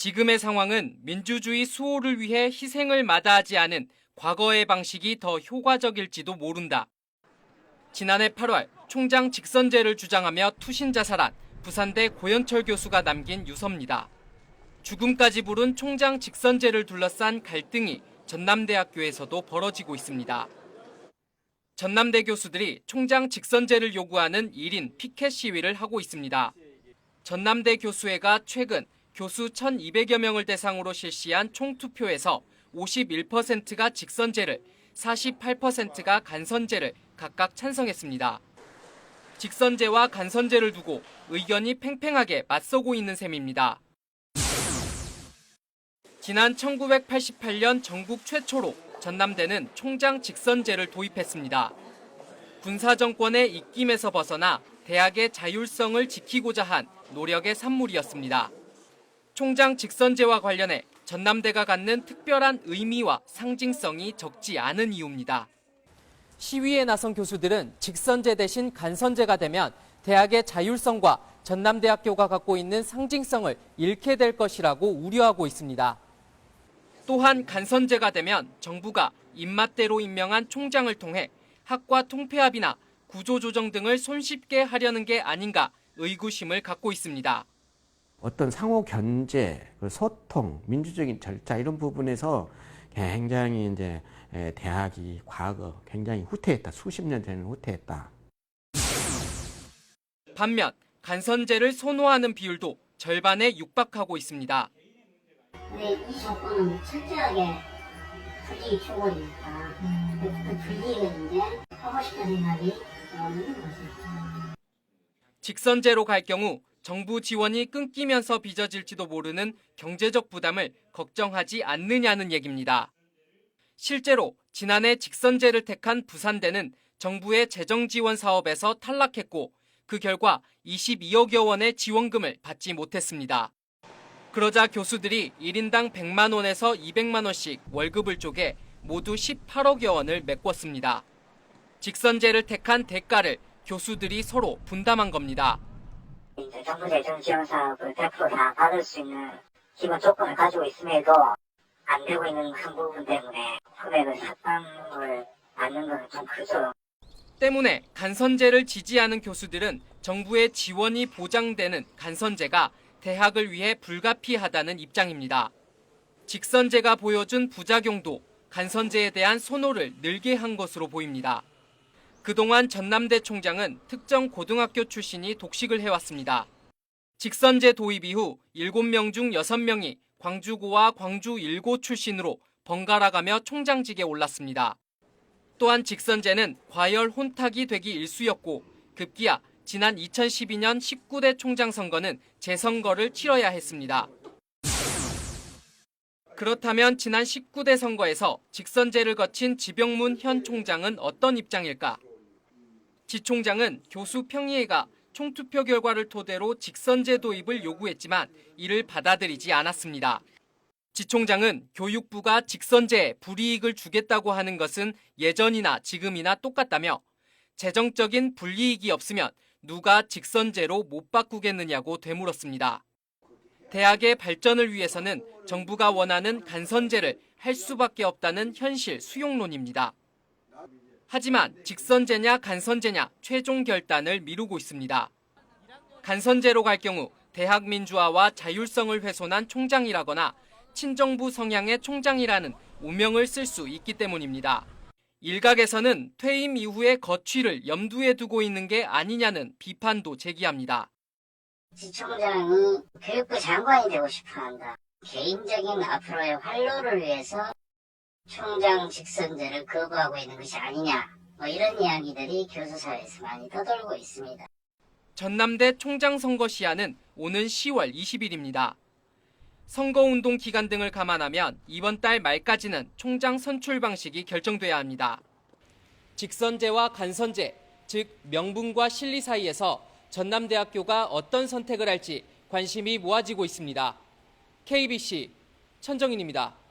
지금의 상황은 민주주의 수호를 위해 희생을 마다하지 않은 과거의 방식이 더 효과적일지도 모른다. 지난해 8월 총장 직선제를 주장하며 투신 자살한 부산대 고현철 교수가 남긴 유서입니다. 죽음까지 부른 총장 직선제를 둘러싼 갈등이 전남대학교에서도 벌어지고 있습니다. 전남대 교수들이 총장 직선제를 요구하는 1인 피켓 시위를 하고 있습니다. 전남대 교수회가 최근 교수 1,200여 명을 대상으로 실시한 총투표에서 51%가 직선제를, 48%가 간선제를 각각 찬성했습니다. 직선제와 간선제를 두고 의견이 팽팽하게 맞서고 있는 셈입니다. 지난 1988년 전국 최초로 전남대는 총장 직선제를 도입했습니다. 군사정권의 입김에서 벗어나 대학의 자율성을 지키고자 한 노력의 산물이었습니다. 총장 직선제와 관련해 전남대가 갖는 특별한 의미와 상징성이 적지 않은 이유입니다. 시위에 나선 교수들은 직선제 대신 간선제가 되면 대학의 자율성과 전남대학교가 갖고 있는 상징성을 잃게 될 것이라고 우려하고 있습니다. 또한 간선제가 되면 정부가 입맛대로 임명한 총장을 통해 학과 통폐합이나 구조조정 등을 손쉽게 하려는 게 아닌가 의구심을 갖고 있습니다. 어떤 상호 견제, 소통, 민주적인 절차 이런 부분에서 굉장히 이제 대학이 과거 굉장히 후퇴했다. 수십 년 전에는 후퇴했다. 반면 간선제를 선호하는 비율도 절반에 육박하고 있습니다. 근데 이 정권은 철저하게 불이익 추구니까 그 불이익을 이제 하고 싶은 생각이 없는 거죠. 직선제로 갈 경우 정부 지원이 끊기면서 빚어질지도 모르는 경제적 부담을 걱정하지 않느냐는 얘기입니다. 실제로 지난해 직선제를 택한 부산대는 정부의 재정 지원 사업에서 탈락했고 그 결과 22억여 원의 지원금을 받지 못했습니다. 그러자 교수들이 1인당 100만 원에서 200만 원씩 월급을 쪼개 모두 18억여 원을 메꿨습니다. 직선제를 택한 대가를 교수들이 서로 분담한 겁니다. 정부 재정 지원 사업을 100% 받을 수 있는 기본 조건을 가지고 있음에도 안 되고 있는 한 부분 때문에 소액을 삭감을 받는 건 좀 크죠. 때문에 간선제를 지지하는 교수들은 정부의 지원이 보장되는 간선제가 대학을 위해 불가피하다는 입장입니다. 직선제가 보여준 부작용도 간선제에 대한 선호를 늘게 한 것으로 보입니다. 그동안 전남대 총장은 특정 고등학교 출신이 독식을 해왔습니다. 직선제 도입 이후 7명 중 6명이 광주고와 광주 1고 출신으로 번갈아가며 총장직에 올랐습니다. 또한 직선제는 과열 혼탁이 되기 일쑤였고 급기야 지난 2012년 19대 총장 선거는 재선거를 치러야 했습니다. 그렇다면 지난 19대 선거에서 직선제를 거친 지병문 현 총장은 어떤 입장일까? 지 총장은 교수 평의회가 총투표 결과를 토대로 직선제 도입을 요구했지만 이를 받아들이지 않았습니다. 지 총장은 교육부가 직선제에 불이익을 주겠다고 하는 것은 예전이나 지금이나 똑같다며 재정적인 불이익이 없으면 누가 직선제로 못 바꾸겠느냐고 되물었습니다. 대학의 발전을 위해서는 정부가 원하는 간선제를 할 수밖에 없다는 현실 수용론입니다. 하지만 직선제냐 간선제냐 최종 결단을 미루고 있습니다. 간선제로 갈 경우 대학 민주화와 자율성을 훼손한 총장이라거나 친정부 성향의 총장이라는 오명을 쓸 수 있기 때문입니다. 일각에서는 퇴임 이후의 거취를 염두에 두고 있는 게 아니냐는 비판도 제기합니다. 지 총장이 교육부 장관이 되고 싶어한다. 개인적인 앞으로의 활로를 위해서 총장 직선제를 거부하고 있는 것이 아니냐. 이런 이야기들이 교수사회에서 많이 떠돌고 있습니다. 전남대 총장 선거 시한은 오는 10월 20일입니다. 선거운동 기간 등을 감안하면 이번 달 말까지는 총장 선출 방식이 결정돼야 합니다. 직선제와 간선제, 즉 명분과 실리 사이에서 전남대학교가 어떤 선택을 할지 관심이 모아지고 있습니다. KBC 천정인입니다.